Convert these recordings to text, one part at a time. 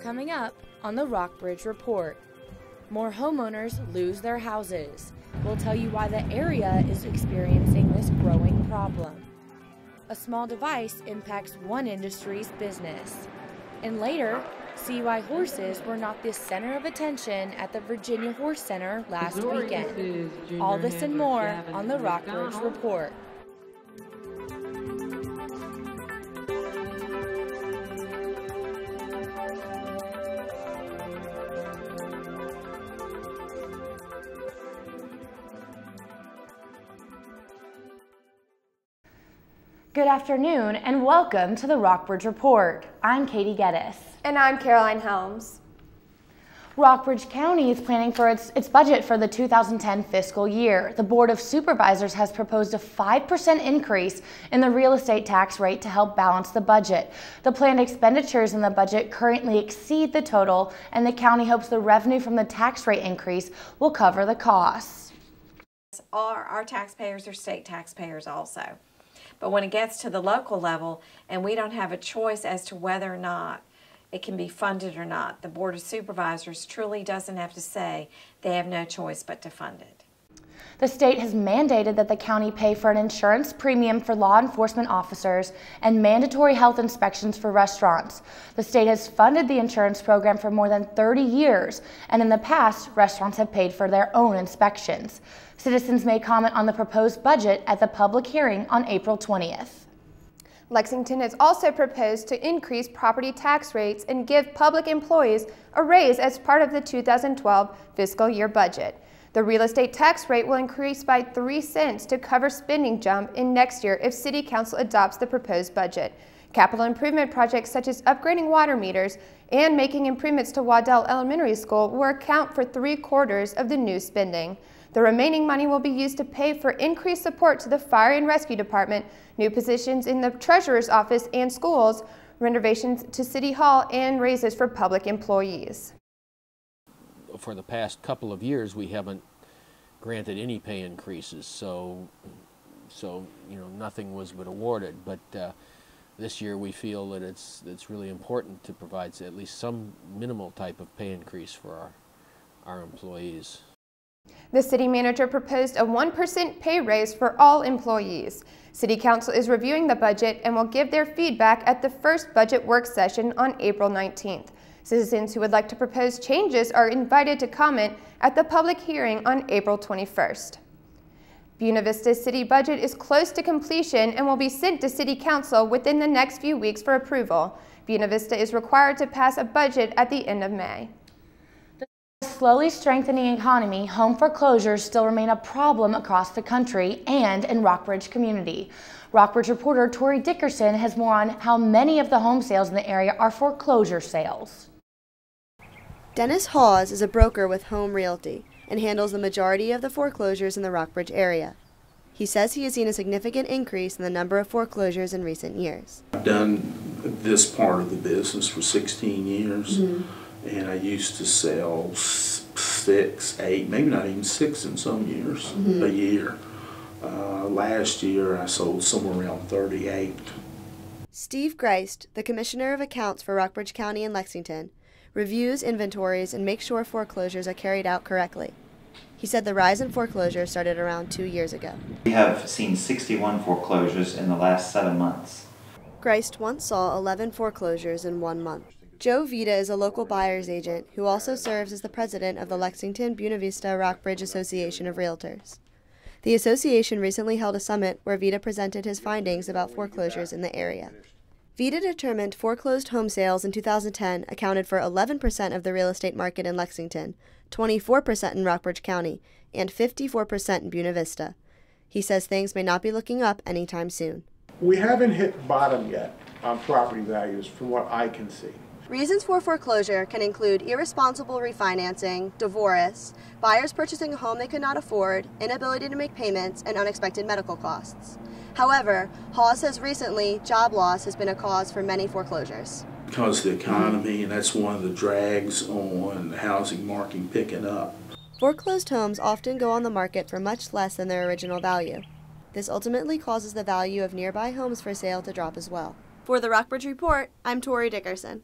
Coming up on the Rockbridge Report, more homeowners lose their houses. We'll tell you why the area is experiencing this growing problem. A small device impacts one industry's business. And later, see why horses were not the center of attention at the Virginia Horse Center last weekend. All this and more on the Rockbridge Report. Good afternoon and welcome to the Rockbridge Report. I'm Katie Geddes. And I'm Caroline Helms. Rockbridge County is planning for its budget for the 2010 fiscal year. The Board of Supervisors has proposed a 5% increase in the real estate tax rate to help balance the budget. The planned expenditures in the budget currently exceed the total, and the county hopes the revenue from the tax rate increase will cover the costs. Our taxpayers are state taxpayers also. But when it gets to the local level and we don't have a choice as to whether or not it can be funded or not, the Board of Supervisors truly doesn't have to say. They have no choice but to fund it. The state has mandated that the county pay for an insurance premium for law enforcement officers and mandatory health inspections for restaurants. The state has funded the insurance program for more than 30 years, and in the past, restaurants have paid for their own inspections. Citizens may comment on the proposed budget at the public hearing on April 20th. Lexington has also proposed to increase property tax rates and give public employees a raise as part of the 2012 fiscal year budget. The real estate tax rate will increase by 3 cents to cover spending jump in next year if City Council adopts the proposed budget. Capital improvement projects such as upgrading water meters and making improvements to Waddell Elementary School will account for 3/4 of the new spending. The remaining money will be used to pay for increased support to the Fire and Rescue Department, new positions in the Treasurer's Office and schools, renovations to City Hall, and raises for public employees. For the past couple of years, we haven't granted any pay increases, so nothing was but awarded. But this year, we feel that it's really important to provide at least some minimal type of pay increase for our employees. The city manager proposed a 1% pay raise for all employees. City Council is reviewing the budget and will give their feedback at the first budget work session on April 19th. Citizens who would like to propose changes are invited to comment at the public hearing on April 21st. Buena Vista's city budget is close to completion and will be sent to City Council within the next few weeks for approval. Buena Vista is required to pass a budget at the end of May. Slowly strengthening economy, home foreclosures still remain a problem across the country and in Rockbridge community. Rockbridge reporter Tori Dickerson has more on how many of the home sales in the area are foreclosure sales. Dennis Hawes is a broker with Home Realty and handles the majority of the foreclosures in the Rockbridge area. He says he has seen a significant increase in the number of foreclosures in recent years. I've done this part of the business for 16 years. And I used to sell 6, 8, maybe not even 6 in some years, a year. Last year I sold somewhere around 38. Steve Greist, the Commissioner of Accounts for Rockbridge County and Lexington, reviews inventories and makes sure foreclosures are carried out correctly. He said the rise in foreclosures started around 2 years ago. We have seen 61 foreclosures in the last 7 months. Greist once saw 11 foreclosures in 1 month. Joe Vita is a local buyer's agent who also serves as the president of the Lexington Buena Vista Rockbridge Association of Realtors. The association recently held a summit where Vita presented his findings about foreclosures in the area. Vita determined foreclosed home sales in 2010 accounted for 11% of the real estate market in Lexington, 24% in Rockbridge County, and 54% in Buena Vista. He says things may not be looking up anytime soon. We haven't hit bottom yet on property values from what I can see. Reasons for foreclosure can include irresponsible refinancing, divorce, buyers purchasing a home they could not afford, inability to make payments, and unexpected medical costs. However, Hawes says recently job loss has been a cause for many foreclosures. Because of the economy, and that's one of the drags on the housing market picking up. Foreclosed homes often go on the market for much less than their original value. This ultimately causes the value of nearby homes for sale to drop as well. For the Rockbridge Report, I'm Tori Dickerson.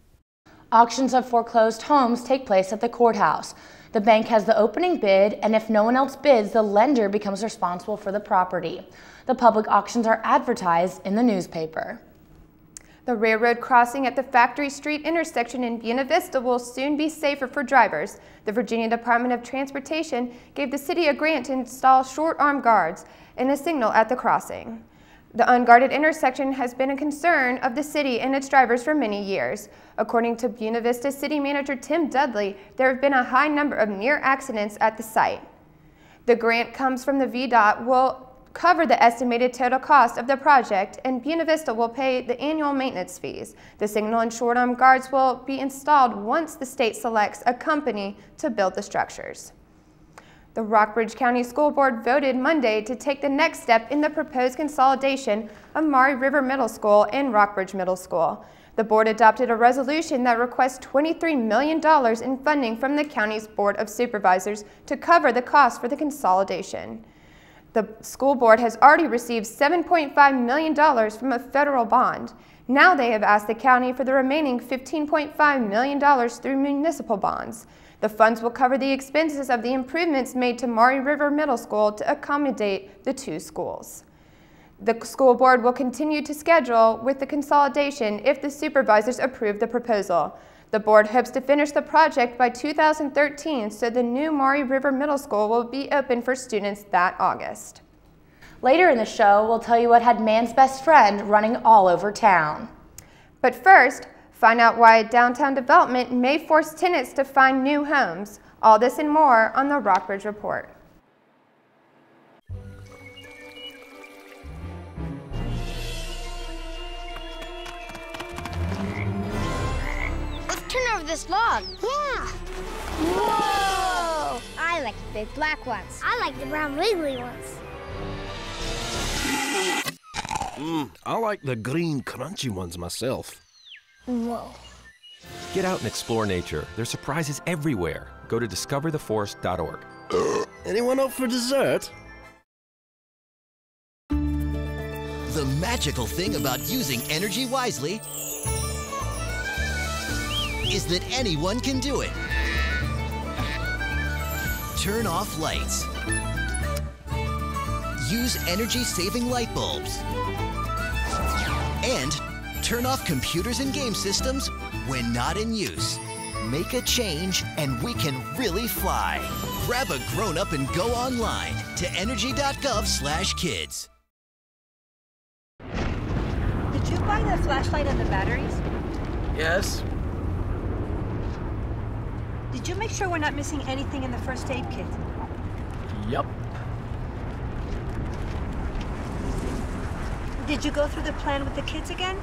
Auctions of foreclosed homes take place at the courthouse. The bank has the opening bid, and if no one else bids, the lender becomes responsible for the property. The public auctions are advertised in the newspaper. The railroad crossing at the Factory Street intersection in Buena Vista will soon be safer for drivers. The Virginia Department of Transportation gave the city a grant to install short-arm guards and a signal at the crossing. The unguarded intersection has been a concern of the city and its drivers for many years. According to Buena Vista City Manager Tim Dudley, there have been a high number of near accidents at the site. The grant comes from the VDOT will cover the estimated total cost of the project, and Buena Vista will pay the annual maintenance fees. The signal and short-arm guards will be installed once the state selects a company to build the structures. The Rockbridge County School Board voted Monday to take the next step in the proposed consolidation of Maury River Middle School and Rockbridge Middle School. The board adopted a resolution that requests $23 million in funding from the county's Board of Supervisors to cover the cost for the consolidation. The school board has already received $7.5 million from a federal bond. Now they have asked the county for the remaining $15.5 million through municipal bonds. The funds will cover the expenses of the improvements made to Maury River Middle School to accommodate the two schools. The school board will continue to schedule with the consolidation if the supervisors approve the proposal. The board hopes to finish the project by 2013, so the new Maury River Middle School will be open for students that August. Later in the show, we'll tell you what had man's best friend running all over town. But first, find out why downtown development may force tenants to find new homes. All this and more on the Rockbridge Report. Turn over this log. Yeah. Whoa! I like the big black ones. I like the brown wiggly ones. I like the green crunchy ones myself. Whoa. Get out and explore nature. There's surprises everywhere. Go to discovertheforest.org. Anyone up for dessert? The magical thing about using energy wisely is that anyone can do it. Turn off lights. Use energy-saving light bulbs. And turn off computers and game systems when not in use. Make a change and we can really fly. Grab a grown-up and go online to energy.gov/kids. Did you buy the flashlight and the batteries? Yes. Did you make sure we're not missing anything in the first aid kit? Yup. Did you go through the plan with the kids again?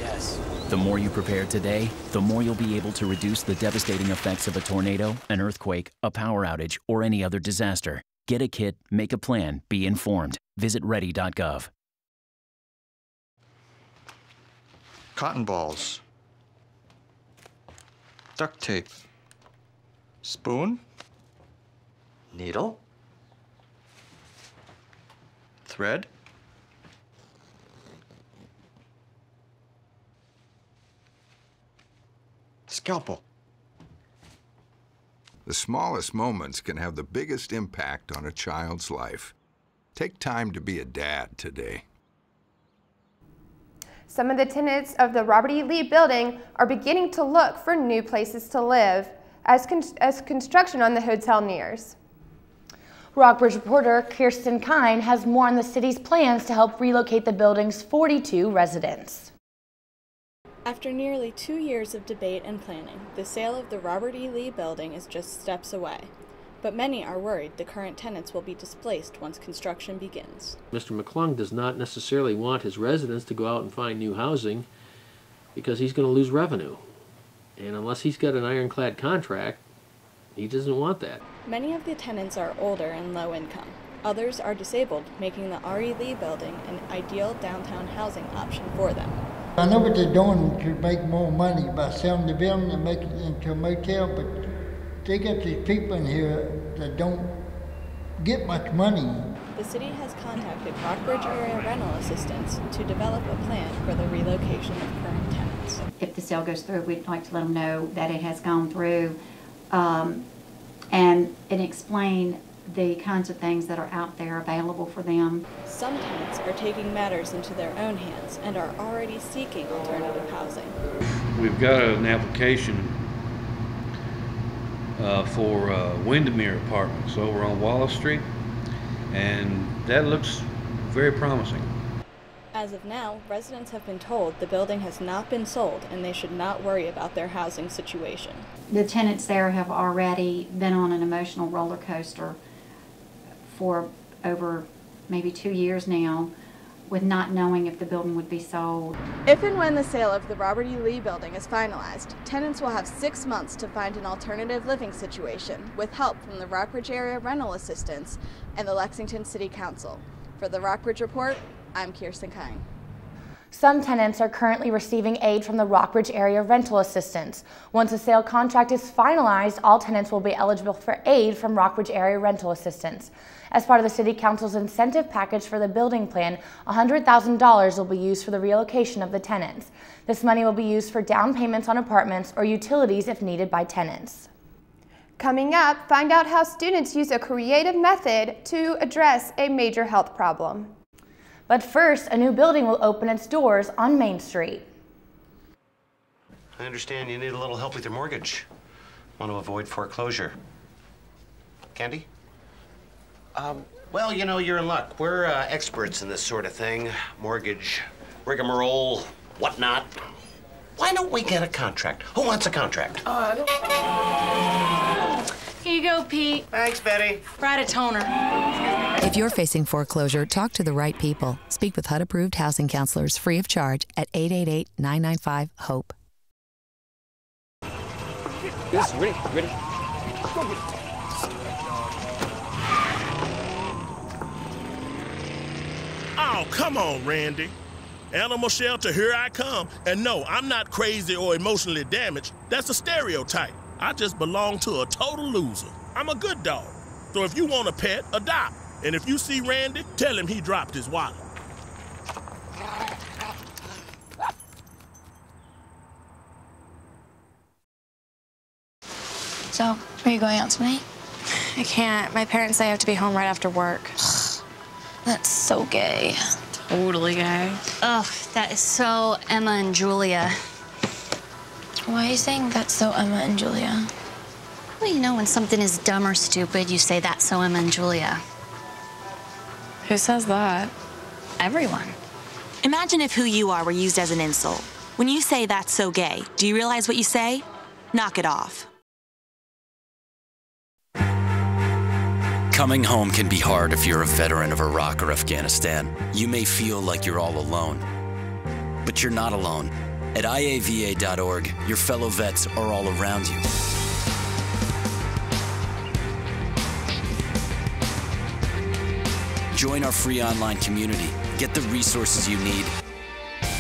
Yes. The more you prepare today, the more you'll be able to reduce the devastating effects of a tornado, an earthquake, a power outage, or any other disaster. Get a kit, make a plan, be informed. Visit ready.gov. Cotton balls. Duct tape. Spoon. Needle. Thread. Scalpel. The smallest moments can have the biggest impact on a child's life. Take time to be a dad today. Some of the tenants of the Robert E. Lee building are beginning to look for new places to live as construction on the hotel nears. Rockbridge reporter Kirsten Kine has more on the city's plans to help relocate the building's 42 residents. After nearly 2 years of debate and planning, the sale of the Robert E. Lee building is just steps away. But many are worried the current tenants will be displaced once construction begins. Mr. McClung does not necessarily want his residents to go out and find new housing because he's going to lose revenue. And unless he's got an ironclad contract, he doesn't want that. Many of the tenants are older and low income. Others are disabled, making the R.E. Lee building an ideal downtown housing option for them. I know what they're doing to make more money by selling the building and making it into a motel, but they got these people in here that don't get much money. The city has contacted Rockbridge area rental assistance to develop a plan for the relocation of current tenants. if the sale goes through, we'd like to let them know that it has gone through, and explain the kinds of things that are out there available for them. Some tenants are taking matters into their own hands and are already seeking alternative housing. We've got an application for Windermere Apartments over on Wallace Street, and that looks very promising. As of now, residents have been told the building has not been sold and they should not worry about their housing situation. The tenants there have already been on an emotional roller coaster for over maybe 2 years now, with not knowing if the building would be sold. If and when the sale of the Robert E. Lee building is finalized, tenants will have 6 months to find an alternative living situation with help from the Rockbridge Area Rental Assistance and the Lexington City Council. For the Rockbridge Report, I'm Kirsten Kine. Some tenants are currently receiving aid from the Rockbridge Area Rental Assistance. Once a sale contract is finalized, all tenants will be eligible for aid from Rockbridge Area Rental Assistance. As part of the City Council's incentive package for the building plan, $100,000 will be used for the relocation of the tenants. This money will be used for down payments on apartments or utilities if needed by tenants. Coming up, find out how students use a creative method to address a major health problem. But first, a new building will open its doors on Main Street. I understand you need a little help with your mortgage. Want to avoid foreclosure. Candy? Well, you know, you're in luck. We're experts in this sort of thing. Mortgage, rigmarole, whatnot. Why don't we get a contract? Who wants a contract? Here you go, Pete. Thanks, Betty. Write a toner. If you're facing foreclosure, talk to the right people. Speak with HUD-approved housing counselors free of charge at 888-995-HOPE. Yes, ready. Go get it. Oh, come on, Randy. Animal shelter, here I come. And no, I'm not crazy or emotionally damaged. That's a stereotype. I just belong to a total loser. I'm a good dog. So if you want a pet, adopt. And if you see Randy, tell him he dropped his wallet. So, are you going out tonight? I can't. My parents say I have to be home right after work. That's so gay. Totally gay. Ugh, that is so Emma and Julia. Why are you saying that's so Emma and Julia? Well, you know, when something is dumb or stupid, you say that's so Emma and Julia. Who says that? Everyone. Imagine if who you are were used as an insult. When you say that's so gay, do you realize what you say? Knock it off. Coming home can be hard if you're a veteran of Iraq or Afghanistan. You may feel like you're all alone, but you're not alone. At IAVA.org, your fellow vets are all around you. Join our free online community, get the resources you need,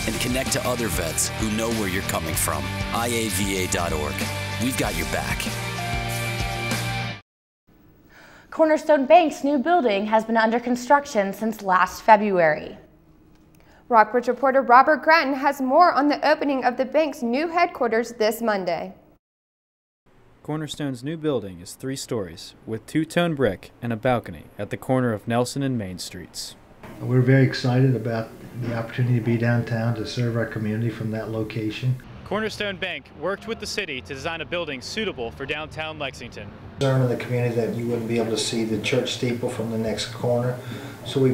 and connect to other vets who know where you're coming from. IAVA.org. We've got your back. Cornerstone Bank's new building has been under construction since last February. Rockbridge reporter Robert Gratton has more on the opening of the bank's new headquarters this Monday. Cornerstone's new building is 3 stories, with 2-tone brick and a balcony at the corner of Nelson and Main Streets. We're very excited about the opportunity to be downtown to serve our community from that location. Cornerstone Bank worked with the city to design a building suitable for downtown Lexington. Concern in the community that you wouldn't be able to see the church steeple from the next corner, so we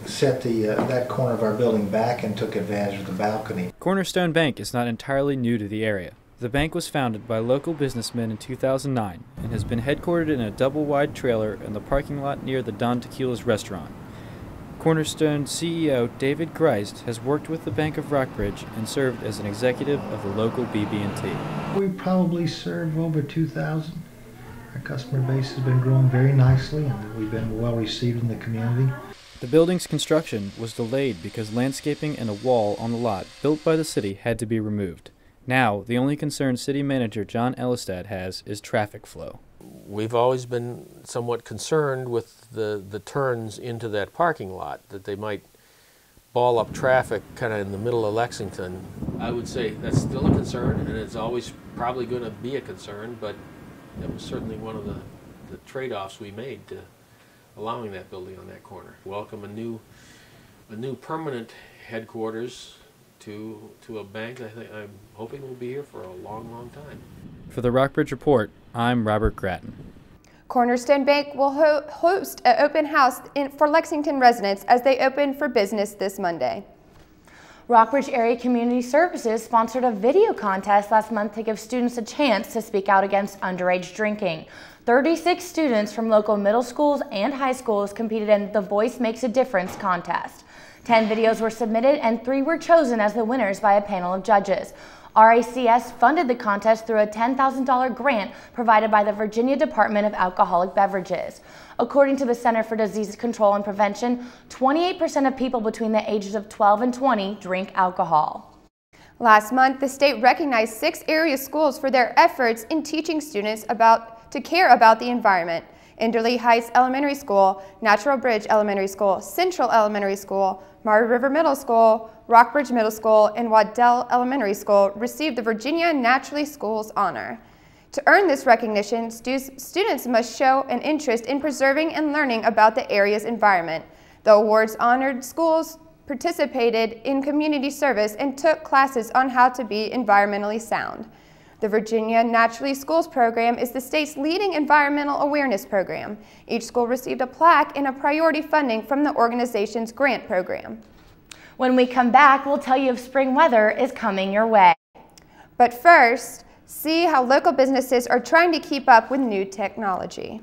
set that corner of our building back and took advantage of the balcony. Cornerstone Bank is not entirely new to the area. The bank was founded by local businessmen in 2009 and has been headquartered in a double-wide trailer in the parking lot near the Don Tequila's restaurant. Cornerstone CEO David Greist has worked with the Bank of Rockbridge and served as an executive of the local BB&T. We probably serve over 2,000. Our customer base has been growing very nicely and we've been well received in the community. The building's construction was delayed because landscaping and a wall on the lot built by the city had to be removed. Now, the only concern City Manager John Ellistad has is traffic flow. We've always been somewhat concerned with the turns into that parking lot, that they might ball up traffic kind of in the middle of Lexington. I would say that's still a concern, and it's always probably going to be a concern, but that was certainly one of the trade-offs we made to allowing that building on that corner. Welcome a new permanent headquarters to a bank I'm hoping will be here for a long, long time. For the Rockbridge Report, I'm Robert Grattan. Cornerstone Bank will host an open house for Lexington residents as they open for business this Monday. Rockbridge Area Community Services sponsored a video contest last month to give students a chance to speak out against underage drinking. 36 students from local middle schools and high schools competed in the Voice Makes a Difference contest. 10 videos were submitted and 3 were chosen as the winners by a panel of judges. RACS funded the contest through a $10,000 grant provided by the Virginia Department of Alcoholic Beverages. According to the Center for Disease Control and Prevention, 28% of people between the ages of 12 and 20 drink alcohol. Last month, the state recognized 6 area schools for their efforts in teaching students to care about the environment. Enderley Heights Elementary School, Natural Bridge Elementary School, Central Elementary School, Murray River Middle School, Rockbridge Middle School, and Waddell Elementary School received the Virginia Naturally Schools honor. To earn this recognition, students must show an interest in preserving and learning about the area's environment. The awards honored schools participated in community service and took classes on how to be environmentally sound. The Virginia Naturally Schools program is the state's leading environmental awareness program. Each school received a plaque and a priority funding from the organization's grant program. When we come back, we'll tell you if spring weather is coming your way. But first, see how local businesses are trying to keep up with new technology.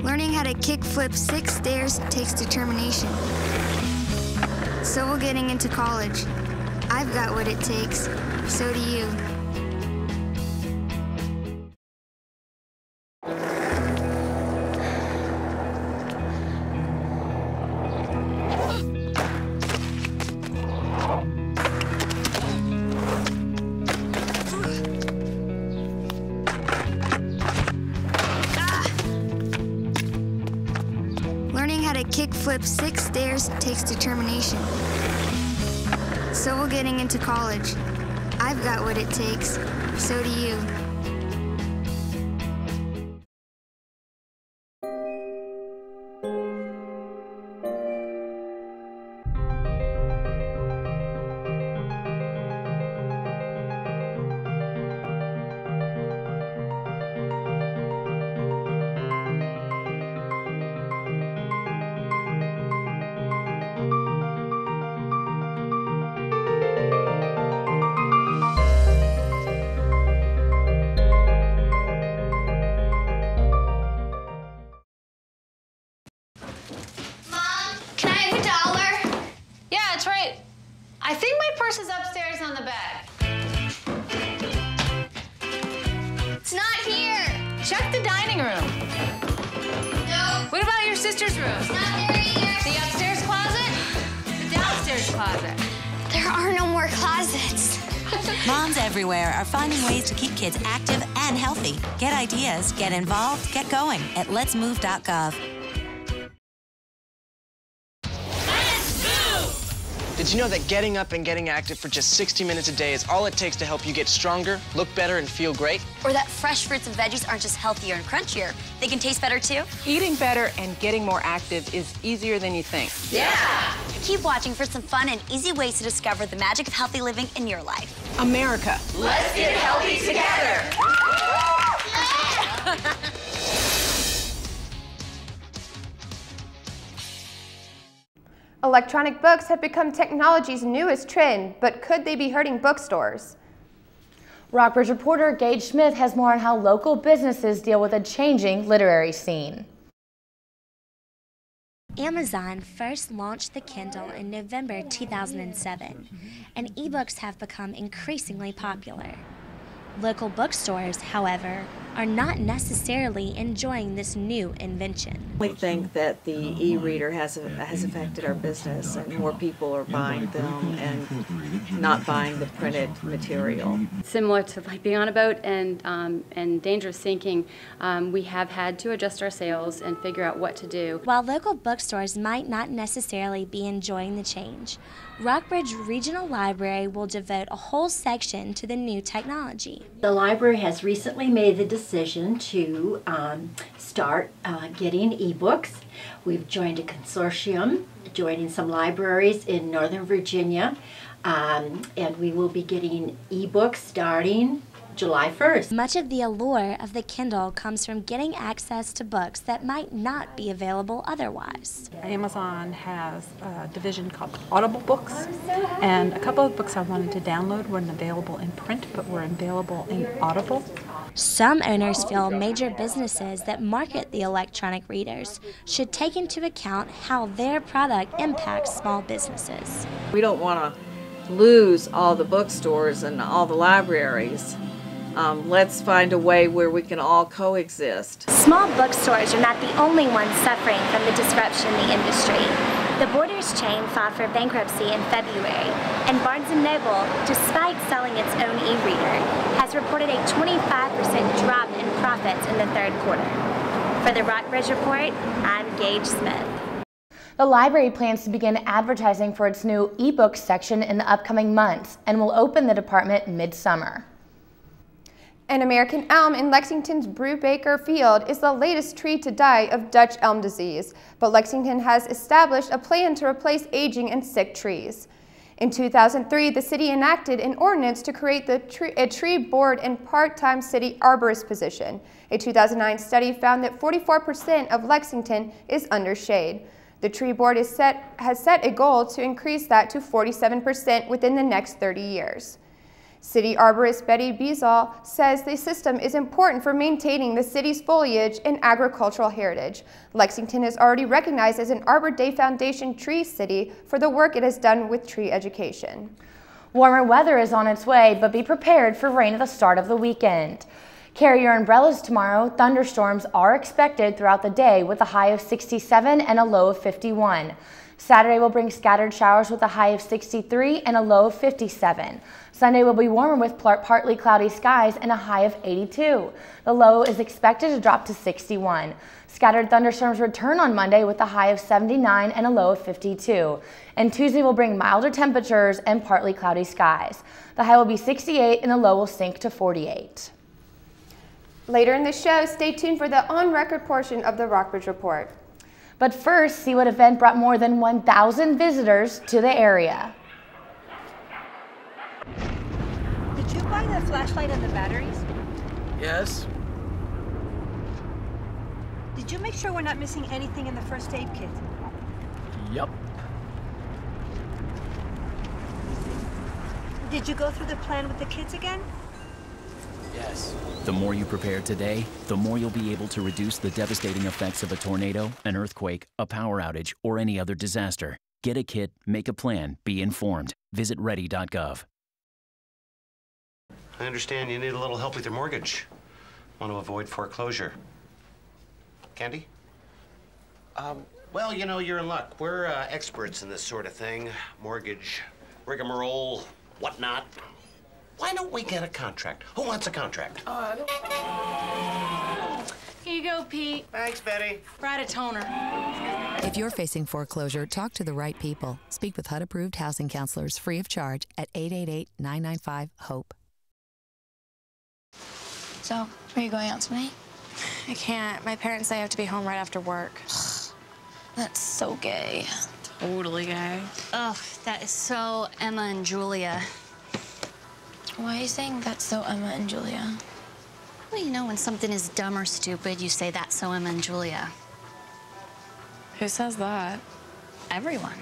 Learning how to kickflip 6 stairs takes determination. So will getting into college. I've got what it takes. So do you. Learning how to kickflip 6 stairs takes determination. So will getting into college. I've got what it takes. So do you. I think my purse is upstairs on the bed. It's not here. Check the dining room. No. What about your sister's room? It's not there either. The upstairs closet? The downstairs closet? There are no more closets. Moms everywhere are finding ways to keep kids active and healthy. Get ideas, get involved, get going at letsmove.gov. Did you know that getting up and getting active for just 60 minutes a day is all it takes to help you get stronger, look better, and feel great? Or that fresh fruits and veggies aren't just healthier and crunchier, they can taste better too? Eating better and getting more active is easier than you think. Yeah! Keep watching for some fun and easy ways to discover the magic of healthy living in your life. America. Let's get healthy together! Electronic books have become technology's newest trend, but could they be hurting bookstores? Rockbridge reporter Gage Smith has more on how local businesses deal with a changing literary scene. Amazon first launched the Kindle in November 2007, and ebooks have become increasingly popular. Local bookstores, however, are not necessarily enjoying this new invention. We think that the e-reader has affected our business, and more people are buying them and not buying the printed material. Similar to like being on a boat and dangerous sinking, we have had to adjust our sails and figure out what to do. While local bookstores might not necessarily be enjoying the change, Rockbridge Regional Library will devote a whole section to the new technology. The library has recently made the decision to start getting e-books. We've joined a consortium, joining some libraries in Northern Virginia, and we will be getting e-books starting July 1st. Much of the allure of the Kindle comes from getting access to books that might not be available otherwise. Amazon has a division called Audible Books, and a couple of books I wanted to download weren't available in print, but were available in Audible. Some owners feel major businesses that market the electronic readers should take into account how their product impacts small businesses. We don't want to lose all the bookstores and all the libraries. Let's find a way where we can all coexist. Small bookstores are not the only ones suffering from the disruption in the industry. The Borders chain filed for bankruptcy in February, and Barnes & Noble, despite selling its own e-reader, has reported a 25% drop in profits in the third quarter. For the Rockbridge Report, I'm Gage Smith. The library plans to begin advertising for its new e-book section in the upcoming months and will open the department mid-summer. An American elm in Lexington's Brubaker Field is the latest tree to die of Dutch elm disease, but Lexington has established a plan to replace aging and sick trees. In 2003, the city enacted an ordinance to create a tree board and part-time city arborist position. A 2009 study found that 44% of Lexington is under shade. The tree board has set a goal to increase that to 47% within the next 30 years. City arborist Betty Beazall says the system is important for maintaining the city's foliage and agricultural heritage. Lexington is already recognized as an Arbor Day Foundation tree city for the work it has done with tree education. Warmer weather is on its way, but be prepared for rain at the start of the weekend. Carry your umbrellas tomorrow. Thunderstorms are expected throughout the day with a high of 67 and a low of 51. Saturday will bring scattered showers with a high of 63 and a low of 57. Sunday will be warmer with partly cloudy skies and a high of 82. The low is expected to drop to 61. Scattered thunderstorms return on Monday with a high of 79 and a low of 52. And Tuesday will bring milder temperatures and partly cloudy skies. The high will be 68 and the low will sink to 48. Later in the show, stay tuned for the on-record portion of the Rockbridge Report. But first, see what event brought more than 1,000 visitors to the area. Did you buy the flashlight and the batteries? Yes. Did you make sure we're not missing anything in the first aid kit? Yep. Did you go through the plan with the kids again? Yes. The more you prepare today, the more you'll be able to reduce the devastating effects of a tornado, an earthquake, a power outage, or any other disaster. Get a kit, make a plan, be informed. Visit ready.gov. I understand you need a little help with your mortgage. Want to avoid foreclosure. Candy? Well, you know, you're in luck. We're experts in this sort of thing. Mortgage, rigmarole, whatnot. Why don't we get a contract? Who wants a contract? Here you go, Pete. Thanks, Betty. Write a toner. If you're facing foreclosure, talk to the right people. Speak with HUD-approved housing counselors free of charge at 888-995-HOPE. So, are you going out tonight? I can't. My parents say I have to be home right after work. That's so gay. Totally gay. Ugh, that is so Emma and Julia. Why are you saying that's so Emma and Julia? Well, you know, when something is dumb or stupid, you say that's so Emma and Julia. Who says that? Everyone.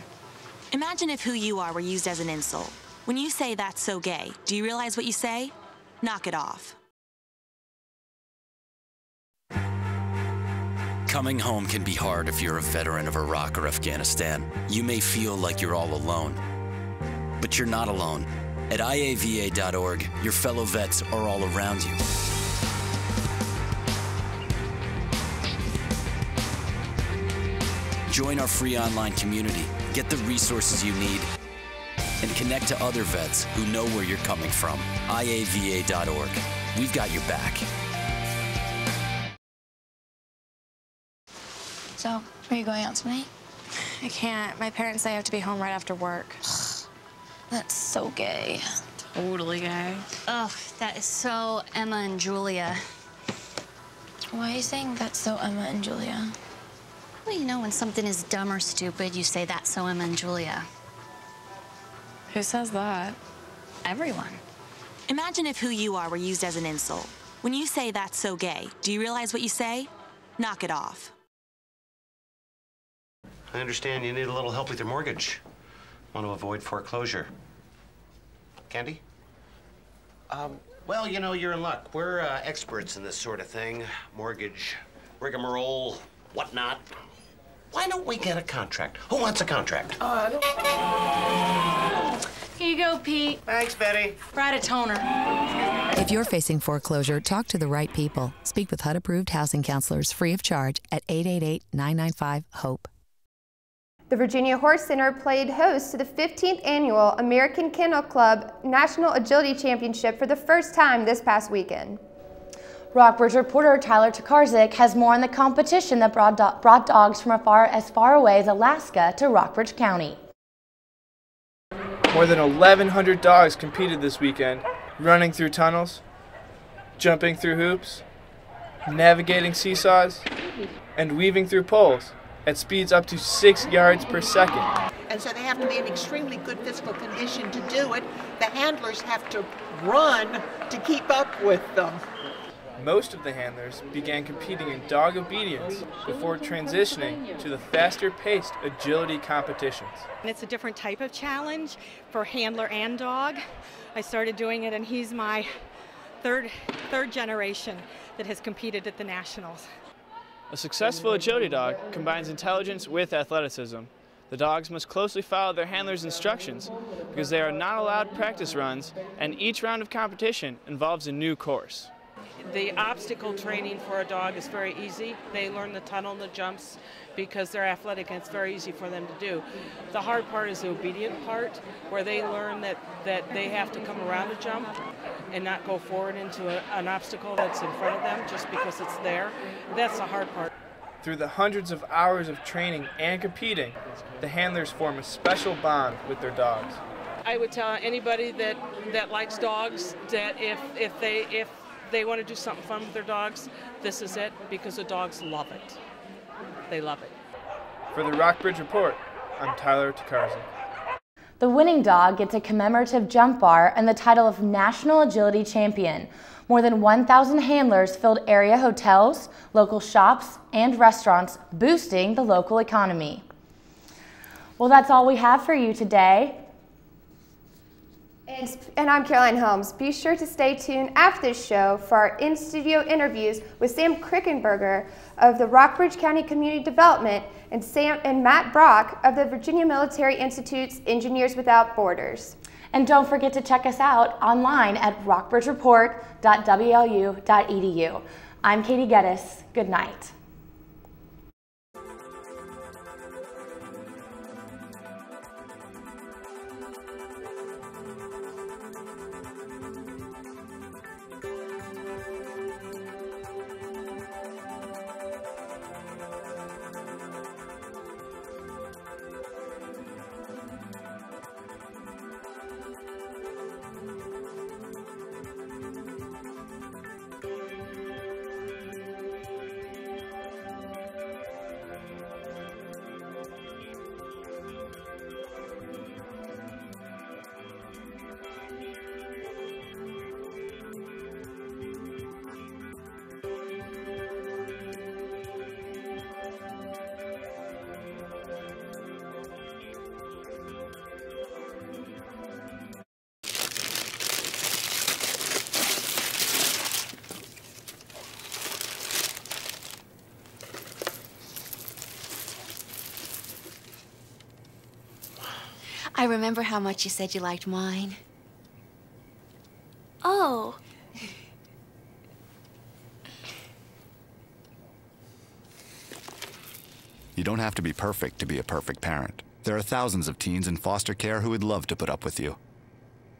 Imagine if who you are were used as an insult. When you say that's so gay, do you realize what you say? Knock it off. Coming home can be hard if you're a veteran of Iraq or Afghanistan. You may feel like you're all alone, but you're not alone. At IAVA.org, your fellow vets are all around you. Join our free online community, get the resources you need, and connect to other vets who know where you're coming from. IAVA.org. We've got your back. So, are you going out tonight? I can't. My parents say I have to be home right after work. That's so gay. Totally gay. Ugh, that is so Emma and Julia. Why are you saying that's so Emma and Julia? Well, you know, when something is dumb or stupid, you say that's so Emma and Julia. Who says that? Everyone. Imagine if who you are were used as an insult. When you say that's so gay, do you realize what you say? Knock it off. I understand you need a little help with your mortgage. Want to avoid foreclosure. Candy? Well, you know, you're in luck. We're experts in this sort of thing. Mortgage, rigmarole, whatnot. Why don't we get a contract? Who wants a contract? Here you go, Pete. Thanks, Betty. Write a toner. If you're facing foreclosure, talk to the right people. Speak with HUD-approved housing counselors free of charge at 888-995-HOPE. The Virginia Horse Center played host to the 15th Annual American Kennel Club National Agility Championship for the first time this past weekend. Rockbridge reporter Tyler Tokarczyk has more on the competition that brought dogs from as far away as Alaska to Rockbridge County. More than 1,100 dogs competed this weekend, running through tunnels, jumping through hoops, navigating seesaws, and weaving through poles at speeds up to 6 yards per second. And so they have to be in extremely good physical condition to do it. The handlers have to run to keep up with them. Most of the handlers began competing in dog obedience before transitioning to the faster-paced agility competitions. It's a different type of challenge for handler and dog. I started doing it, and he's my third generation that has competed at the Nationals. A successful agility dog combines intelligence with athleticism. The dogs must closely follow their handlers' instructions because they are not allowed practice runs, and each round of competition involves a new course. The obstacle training for a dog is very easy. They learn the tunnel and the jumps because they're athletic and it's very easy for them to do. The hard part is the obedient part, where they learn that they have to come around a jump and not go forward into an obstacle that's in front of them just because it's there. That's the hard part. Through the hundreds of hours of training and competing, the handlers form a special bond with their dogs. I would tell anybody that likes dogs that if they want to do something fun with their dogs, this is it, because the dogs love it. They love it. For the Rockbridge Report, I'm Tyler Tokarczyk. The winning dog gets a commemorative jump bar and the title of National Agility Champion. More than 1,000 handlers filled area hotels, local shops, and restaurants, boosting the local economy. Well, that's all we have for you today. And I'm Caroline Holmes. Be sure to stay tuned after this show for our in-studio interviews with Sam Krickenberger of the Rockbridge County Community Development and Matt Brock of the Virginia Military Institute's Engineers Without Borders. And don't forget to check us out online at rockbridgereport.wlu.edu. I'm Katie Geddes. Good night. I remember how much you said you liked wine. Oh. You don't have to be perfect to be a perfect parent. There are thousands of teens in foster care who would love to put up with you.